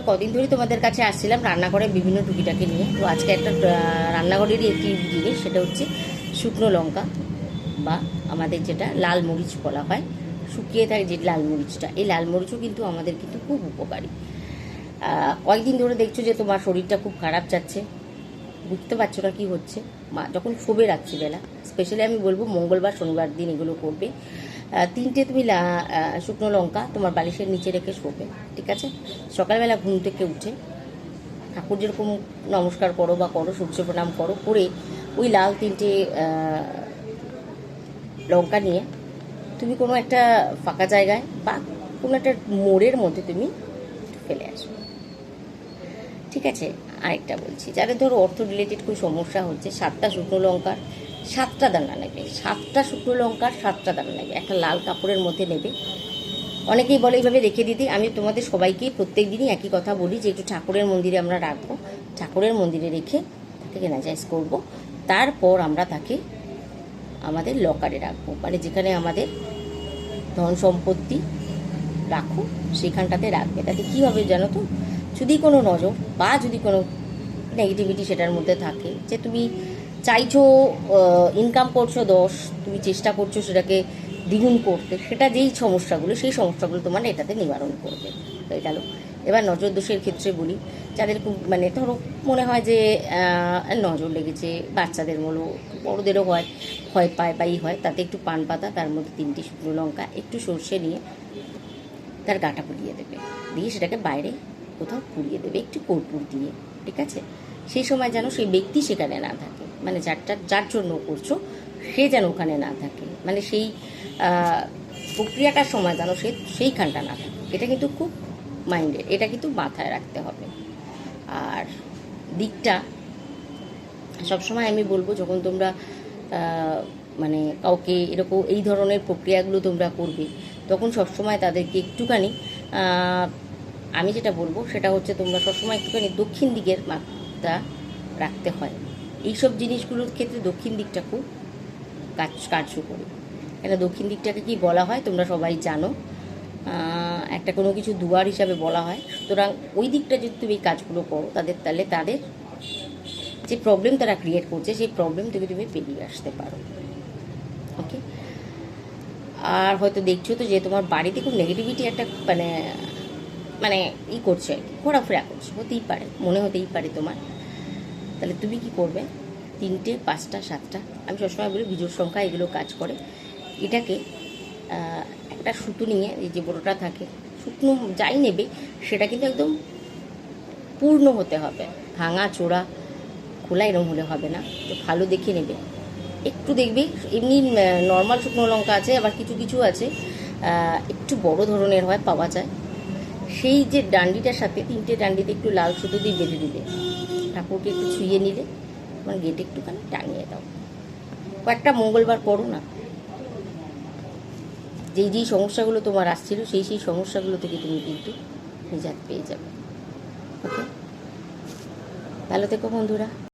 কদিন ধরেই তোমাদের কাছে আসছিলাম রান্নাঘরে বিভিন্ন টুকিটাকি নিয়ে। তো আজকে একটা রান্নাঘরেরই একটি জিনিস, সেটা হচ্ছে শুকনো লঙ্কা বা আমাদের যেটা লাল মরিচ বলা হয়, শুকিয়ে থাকে যে লাল মরিচটা, এই লাল মরিচও কিন্তু আমাদের কিন্তু খুব উপকারী। কয়েকদিন ধরে দেখছো যে তোমার শরীরটা খুব খারাপ যাচ্ছে, বুঝতে পারছো না কী হচ্ছে। যখন শোবে রাত্রিবেলা, স্পেশালি আমি বলবো মঙ্গলবার শনিবার দিন এগুলো করবে। তিনটে তুমি শুকনো লঙ্কা তোমার বালিশের নিচে রেখে শোবে, ঠিক আছে? সকালবেলা ঘুম থেকে উঠে ঠাকুর যেরকম নমস্কার করো বা করো, সূর্য প্রণাম করো, করে ওই লাল তিনটে লঙ্কা নিয়ে তুমি কোনো একটা ফাঁকা জায়গায় বা কোনো একটা মোড়ের মধ্যে তুমি ফেলে আসো, ঠিক আছে? আরেকটা বলছি, যাদের ধরো অর্থ রিলেটেড কোনো সমস্যা হচ্ছে, 7টা শুকনো লঙ্কার 7টা দানা নেবে, 7টা শুকনো লঙ্কার 7টা দানা নেবে, একটা লাল কাপড়ের মধ্যে নেবে। অনেকেই বলে এইভাবে রেখে দিতে, আমি তোমাদের সবাইকেই প্রত্যেক দিনই একই কথা বলি যে একটু ঠাকুরের মন্দিরে আমরা রাখবো, ঠাকুরের মন্দিরে রেখে তাকে এনার্জাইজ করবো, তারপর আমরা তাকে আমাদের লকারে রাখবো, মানে যেখানে আমাদের ধন সম্পত্তি রাখো সেখানটাতে রাখবে। তাতে কী হবে জানো তো, যদি কোনো নজর বা যদি কোনো নেগেটিভিটি সেটার মধ্যে থাকে, যে তুমি চাইছো ইনকাম করছো 10, তুমি চেষ্টা করছো সেটাকে দ্বিগুণ করতে, সেটা যেই সমস্যাগুলো, সেই সমস্যাগুলো তোমার এটাতে নিবারণ করবে। হয়ে গেল। এবার নজর দোষের ক্ষেত্রে বলি, যাদের মানে ধরো মনে হয় যে নজর লেগেছে, বাচ্চাদের বলো বড়োদেরও হয়, ভয় পায় বা হয়, তাতে একটু পান পাতা, তার মধ্যে 3টে শুকনো লঙ্কা, একটু সর্ষে নিয়ে তার গাটা পুড়িয়ে দেবে, দিয়ে সেটাকে বাইরে কোথাও পুড়িয়ে দেবে একটু কর্পূর দিয়ে, ঠিক আছে? সেই সময় যেন সেই ব্যক্তি সেখানে না থাকে, মানে যার জন্য করছো সে যেন ওখানে না থাকে, মানে সেই প্রক্রিয়াটার সময় যেন সেইখানটা না থাকে। এটা কিন্তু খুব মাইন্ডেড, এটা কিন্তু মাথায় রাখতে হবে। আর দিকটা সবসময় আমি বলবো, যখন তোমরা মানে কাউকে এরকম এই ধরনের প্রক্রিয়াগুলো তোমরা করবে, তখন সবসময় তাদেরকে একটুখানি আমি যেটা বলবো সেটা হচ্ছে, তোমরা সবসময় একটুখানি দক্ষিণ দিকের মাত্রা রাখতে হয়। এইসব জিনিসগুলোর ক্ষেত্রে দক্ষিণ দিকটা খুব কার্যকরী। এটা দক্ষিণ দিকটাকে কি বলা হয় তোমরা সবাই জানো, একটা কোনো কিছু দুয়ার হিসাবে বলা হয়। সুতরাং ওই দিকটা যদি তুমি এই কাজগুলো করো, তাহলে তাদের যে প্রবলেম তারা ক্রিয়েট করছে, সেই প্রবলেম থেকে তুমি পেরিয়ে আসতে পারো, ওকে? আর হয়তো দেখছো তো যে তোমার বাড়িতে খুব নেগেটিভিটি একটা মানে মানে করছে, ঘোরাফেরা করছে, হতেই পারে, মনে হতেই পারে তোমার। তাহলে তুমি কি করবে? 3টে 5টা 7টা, আমি সবসময় বলি বিজোড় সংখ্যা এগুলো কাজ করে। এটাকে একটা সুতো নিয়ে, এই যে বড়োটা থাকে, শুকনো যাই নেবে সেটা কিন্তু একদম পূর্ণ হতে হবে, ভাঙা চোরা খোলা এরকম হলে হবে না, তো ভালো দেখে নেবে। একটু দেখবে, এমনি নর্মাল শুকনো লঙ্কা আছে, আবার কিছু কিছু আছে একটু বড় ধরনের হয়, পাওয়া যায়। সেই যে ডান্ডিটার সাথে 3টে ডান্ডিতে একটু লাল সুতো দিয়ে বেঁধে দিলে, ঠাকুরকে একটু ছুঁয়ে নিলে, তোমার গেটে একটুখানি টাঙিয়ে দাও, কয়েকটা মঙ্গলবার করো না। যেই সমস্যাগুলো তোমার আসছিল, সেই সমস্যাগুলো থেকে তুমি কিন্তু নিজাত পেয়ে যাবে, ওকে? ভালো থেকো বন্ধুরা।